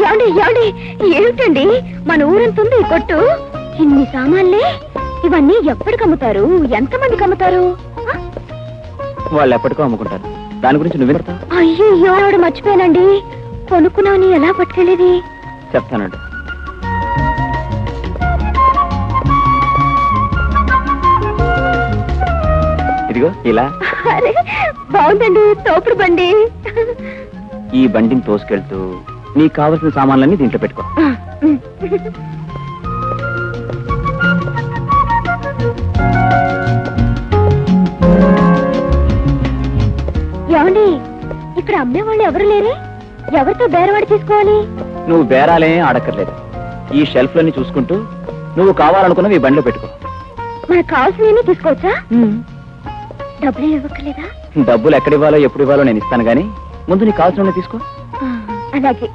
ఏమండి ఏమండి ఏమిటండి మన ఊరంతుంది ఈ కొట్టు ఇన్ని సామాన్లే ఇవన్నీ ఎప్పటికి అమ్ముతారు ఎంతమందికి అమ్ముతారు వాళ్ళు ఎప్పటికో అమ్ముకుంటారు. దాని గురించి నువ్వే అయ్యో మర్చిపోయానండి. కొనుక్కున్నావని ఎలా పట్టుకెళ్ళేది చెప్తానండి. ఇదిగో ఇలా. అరే బాగుందండి తోపుడు బండి. ఈ బండిని తోసుకెళ్తూ నీకు కావలసిన సామాన్లన్నీ దీంట్లో పెట్టుకో. ఏమండి ఇక్కడ అమ్మేవాళ్ళు ఎవరు లేరే? ఎవరితో బేరవాడి తీసుకోవాలి? నువ్వు బేరాలే ఆడక్కర్లేదు. ఈ షెల్ఫ్ లన్నీ చూసుకుంటూ నువ్వు కావాలనుకున్నవి ఈ బండిలో పెట్టుకో. మనకు కావాల్సినవి తీసుకోవచ్చా? డబ్బులు ఇవ్వక్కర్లేదా? డబ్బులు ఎక్కడివ్వాలో ఎప్పుడు ఇవ్వాలో నేను ఇస్తాను గానీ ముందు నీకు కావాల్సిన తీసుకో. అలాగే.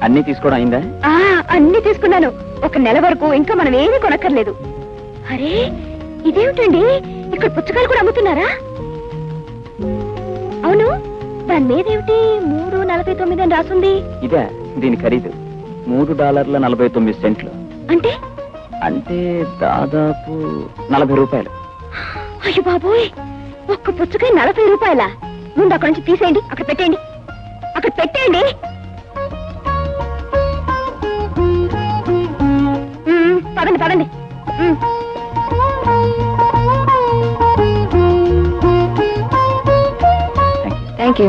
అన్ని తీసుకోవడం అయిందా? అన్ని తీసుకున్నాను. ఒక నెల వరకు ఇంకా మనం ఏమీ కొనక్కర్లేదు. అరే ఇదేమిటండి ఇక్కడ పుచ్చకాయలు కూడా అమ్ముతున్నారా? అవును దాని మీదేమిటి $3.49 అని రాసుంది? ఇదే దీని ఖరీదు $3.49. అంటే అంటే దాదాపు $40. అయ్యో బాబోయ్, ఒక్క పుచ్చకాయ $40. ముందు అక్కడ నుంచి తీసేయండి, అక్కడ పెట్టేయండి, అక్కడ పెట్టేయండి. పదండి పదండి. Thank you.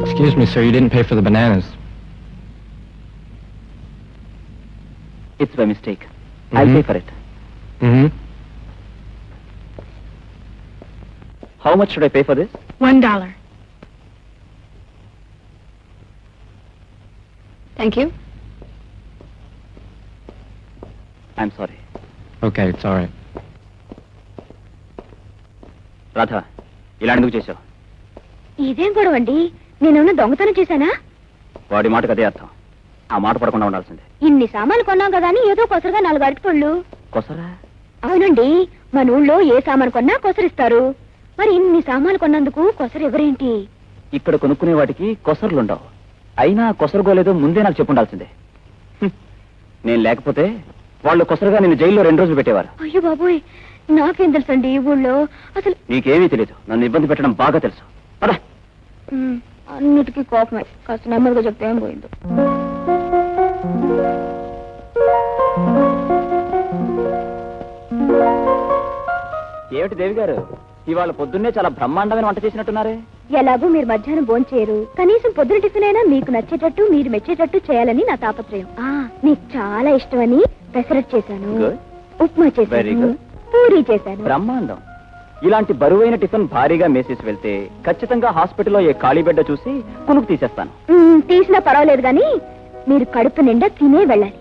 Excuse me, sir, you didn't pay for the bananas. It's by mistake. I'll pay for it. How much should I pay for this? $1. Thank you. I'm sorry. Okay, it's all right. Radha, ఇలా ఎందుకు చేశావు? ఇదేం గొడవండి? నేనేమన్నా దొంగతనం చేశానా? వాడి మాటకు అదే అర్థం. ఆ మాట పడకుండా ఉండాల్సిందే. ఇన్ని సామాన్లు కొన్నాం కదా అని ఏదో కొసరుగా 4 అరటిపళ్ళు. కొసరా? అవునండి, మన ఊళ్ళో ఏ సామాను కొన్నా కొసరిస్తారు. మరి ఇన్ని సామాన్లు కొన్నందుకు కొసరు ఎవరేంటి? ఇక్కడ కొనుక్కునే వాటికి కొసరులుండవు. అయినా కొసరుగోలేదో ముందే నాకు చెప్పుండాల్సిందే. నేను లేకపోతే వాళ్ళు కొసరుగా నిన్ను జైల్లో 2 రోజులు పెట్టేవారు. అయ్యో బాబోయ్, నాకేం తెలుసండి ఈ ఊళ్ళో అసలు. నీకేమీ తెలియదు, నన్ను ఇబ్బంది పెట్టడం బాగా తెలుసు. పదా. అన్నిటికీ కోపమే, కాస్త నెమ్మదిగా చెప్తే ఏం పోయిందో. ఏమిటి దేవి గారు, ఇవాళ పొద్దున్నే చాలా బ్రహ్మాండమైన వంట చేసినట్టున్నారే? ఎలాగూ మీరు మధ్యాహ్నం భోంచేయరు, కనీసం పొద్దున టిఫిన్ అయినా మీకు నచ్చేటట్టు మీరు మెచ్చేటట్టు చేయాలని నా తాపత్రయం. మీకు చాలా ఇష్టమని పెసరట్ చేశాను, ఉప్మా చేశాను, పూరీ చేశాను. బ్రహ్మాండం. ఇలాంటి బరువైన టిఫిన్ భారీగా మేసేసి వెళ్తే ఖచ్చితంగా హాస్పిటల్లో ఏ ఖాళీ బెడ్ చూసి కునుకు తీసేస్తాను. తీసినా పర్వాలేదు గాని మీరు కడుపు నిండా తినే వెళ్ళాలి.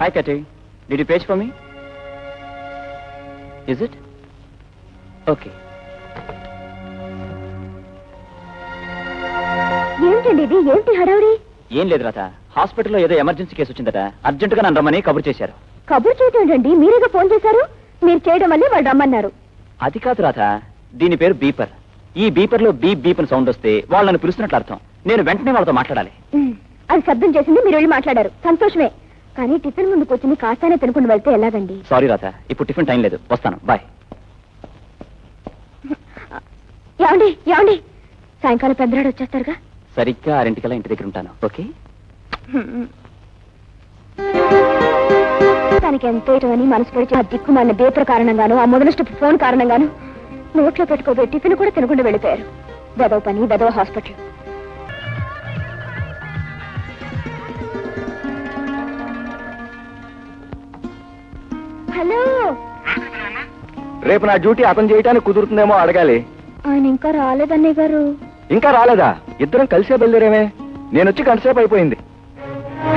Hi, Katie. Did you page for me? Is it? Okay. ఏమిటండి ఇది? ఏమిటి హడావుడి? ఏం లేదు రాత, హాస్పిటల్లో ఏదో ఎమర్జెన్సీ కేసు వచ్చిందట. అర్జెంటుగా నన్ను రమ్మని కబురు చేశారు. కబురు చేయటండి? మీరేగా ఫోన్ చేశారు. మీరు చేయడం వల్లే వాళ్ళు రమ్మన్నారు. అది కాదు రాత, దీని పేరు బీపర్. ఈ బీపర్ లో బీప్ అని సౌండ్ వస్తే వాళ్ళని పిలుస్తున్నట్లు అర్థం. నేను వెంటనే వాళ్ళతో మాట్లాడాలి. అది శబ్దం చేసింది, మీరు వెళ్ళి మాట్లాడారు, సంతోషమే. కానీ టిఫిన్ ముందుకు వచ్చి కాస్తానే తినకుండా వెళ్తే ఎలాగండి? సారీ రాత, ఇప్పుడు టిఫిన్ టైం లేదు, వస్తాను, బాయ్. ఏమండి ఏమండి, సాయంకాలం పెద్దరాడు వచ్చేస్తారుగా? సరిగ్గా 6 ఇంటి దగ్గర ఉంటాను. ఓకే. తనకి ఎంతో ఇష్టమని మనసు పడిచి ఆ దిక్కుమాలిన బేపర్ కారణంగాను ఆ మొదలస్టు ఫోన్ కారణంగాను నోట్లో పెట్టుకోబోయే టిఫిన్ కూడా తినకుండా వెళ్ళిపోయారు. బెదవ పని బెదవ హాస్పిటల్. హలో, రేపు నా డ్యూటీ అతను చేయడానికి కుదురుతుందేమో అడగాలి. ఆయన ఇంకా రాలేదన్నయ్య గారు. ఇంకా రాలేదా? ఇద్దరం కలిసే బయలుదేరేమే. నేను వచ్చి గంటసేపు అయిపోయింది.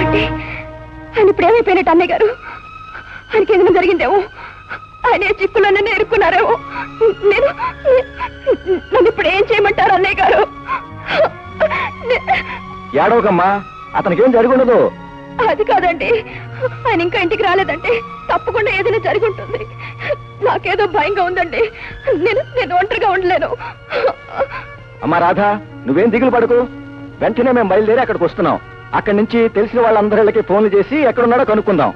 అంటే ఆయన ఇప్పుడు ఏమైపోయినట్టు అన్నయ్య గారు? ఆయనకి ఏదైనా జరిగిందేమో, ఆయన ఏ చిక్కులన్నీ ఎరుక్కున్నారేమో. నన్ను ఇప్పుడు ఏం చేయమంటారు అన్నయ్య గారు? ఏడవకమ్మా, అతనికి ఏం జరిగి ఉండదు. అది కాదండి, ఆయన ఇంకా ఇంటికి రాలేదంటే తప్పకుండా ఏదైనా జరిగి ఉంటుంది. నాకేదో భయంగా ఉందండి. నేను ఒంటరిగా ఉండలేను. అమ్మా రాధా, నువ్వేం దిగులు పడకు. వెంటనే మేము బయలుదేరి అక్కడికి వస్తున్నాం. అక్కడి నుంచి తెలిసిన వాళ్ళందరికీ ఫోన్లు చేసి ఎక్కడున్నాడో కనుక్కుందాం.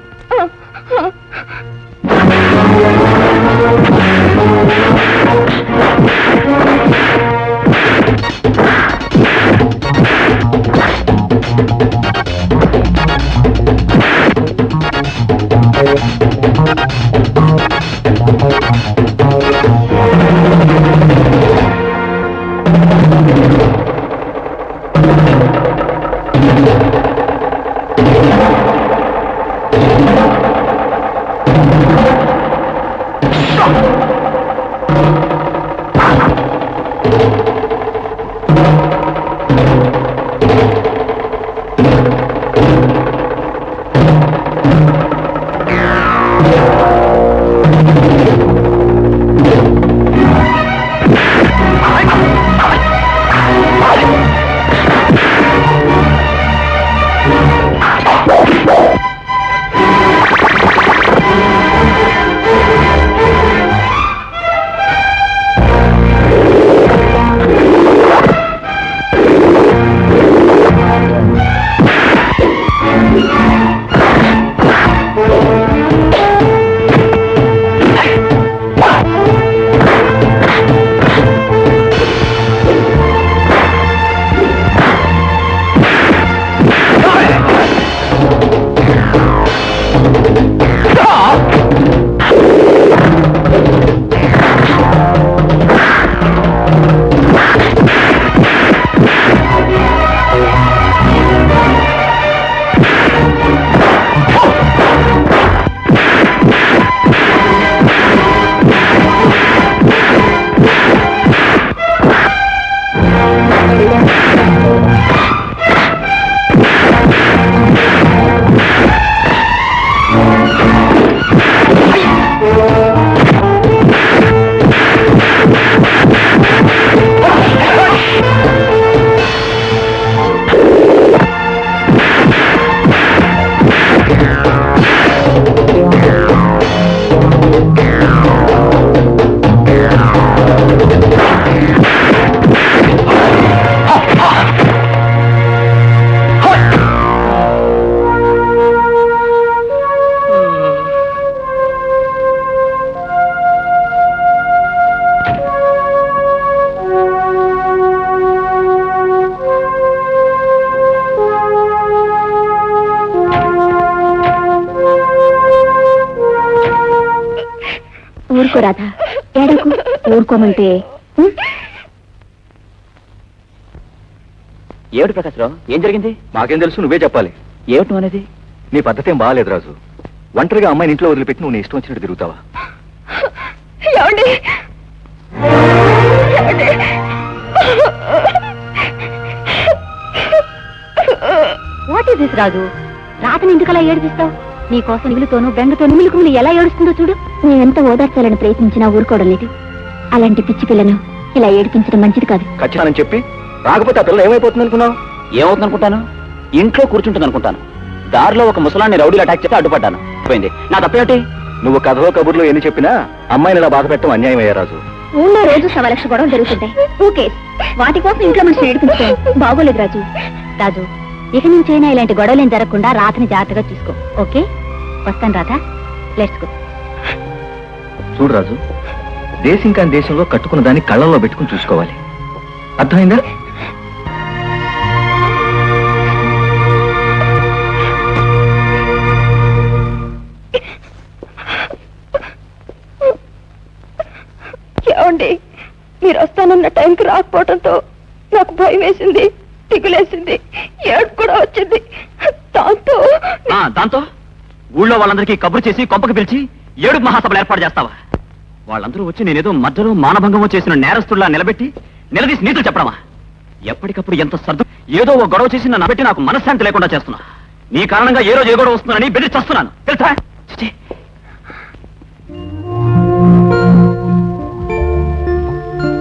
ఊరుకో రాధా, ఏడకు. ఊరుకోమంటే ఏమిటి ప్రకాశ్రావు, ఏం జరిగింది? మాకేం తెలుసు, నువ్వే చెప్పాలి. ఏమిటి అనేది? నీ పద్ధతి ఏం బాగాలేదు రాజు. ఒంటరిగా అమ్మాయిని ఇంట్లో వదిలిపెట్టి నువ్వు నీ ఇష్టం వచ్చినట్టు తిరుగుతావా? ఏమండి? వాట్ ఈస్ దిస్ రాజు? రాతని ఎందుకలా ఏడిపిస్తావు? నీ కోసం నిగులుతోనూ బెంగతోనూ మిలుకులు ఎలా ఏడుస్తుందో చూడు. నేనెంత ఓదార్చాలని ప్రయత్నించినా ఊరుకోవడం లేదు. అలాంటి పిచ్చి పిల్లను ఇలా ఏడిపించడం మంచిది కాదు. ఖచ్చితంగా చెప్పి రాకపోతే ఆ పిల్ల ఏమైపోతుంది అనుకున్నావు? ఏమవుతుంది అనుకుంటాను? ఇంట్లో కూర్చుంటుంది అనుకుంటాను. దారిలో ఒక ముసలాన్ని రౌడీలు అటాక్ చేస్తే అడ్డుపడ్డాను. పోయింది. నా తప్పేమిటి? నువ్వు కథలో కబుర్లో ఎన్ని చెప్పినా అమ్మాయిని ఇలా బాధ పెట్టడం అన్యాయం అయ్యా రాజు. ఊళ్ళో రోజు 1,00,000 గొడవలు జరుగుతుంటాయి. ఓకే, వాటి కోసం ఇంట్లో మనిషిని ఏడిపించుకో. బాగోలేదు రాజు. రాజు, ఇక నుంచైనా ఇలాంటి గొడవలేం జరగకుండా రాతని జాగ్రత్తగా చూసుకో. ఓకే, వస్తాను రాధా. Let's go. చూడు రాజు, దేశం కాని దేశంలో కట్టుకున్న దాన్ని కళ్ళల్లో పెట్టుకుని చూసుకోవాలి. అర్థమైందా? ఏమండి మీరు వస్తానన్న టైంకి రాకపోవడంతో నాకు భయం వేసింది, దిగులేసింది, ఏడుపు కూడా వచ్చింది. దాంతో ఊళ్ళో వాళ్ళందరికీ కబురు చేసి కొంపకు పిలిచి ఏడుపు మహాసభలు ఏర్పాటు చేస్తావా? వాళ్ళందరూ వచ్చి నేనేదో మధ్యలో మానభంగమో చేసిన నేరస్తుల్లా నిలబెట్టి నిలదీసి నీతులు చెప్పడమా? ఎప్పటికప్పుడు ఎంత సర్దు ఏదో ఒక గొడవ చేసి నన్ను పెట్టి నాకు మనశ్శాంతి లేకుండా చేస్తున్నా. నీ కారణంగా ఏ రోజు ఏ గొడవ వస్తున్నానని బెదిరి చేస్తున్నాను తెలుసా?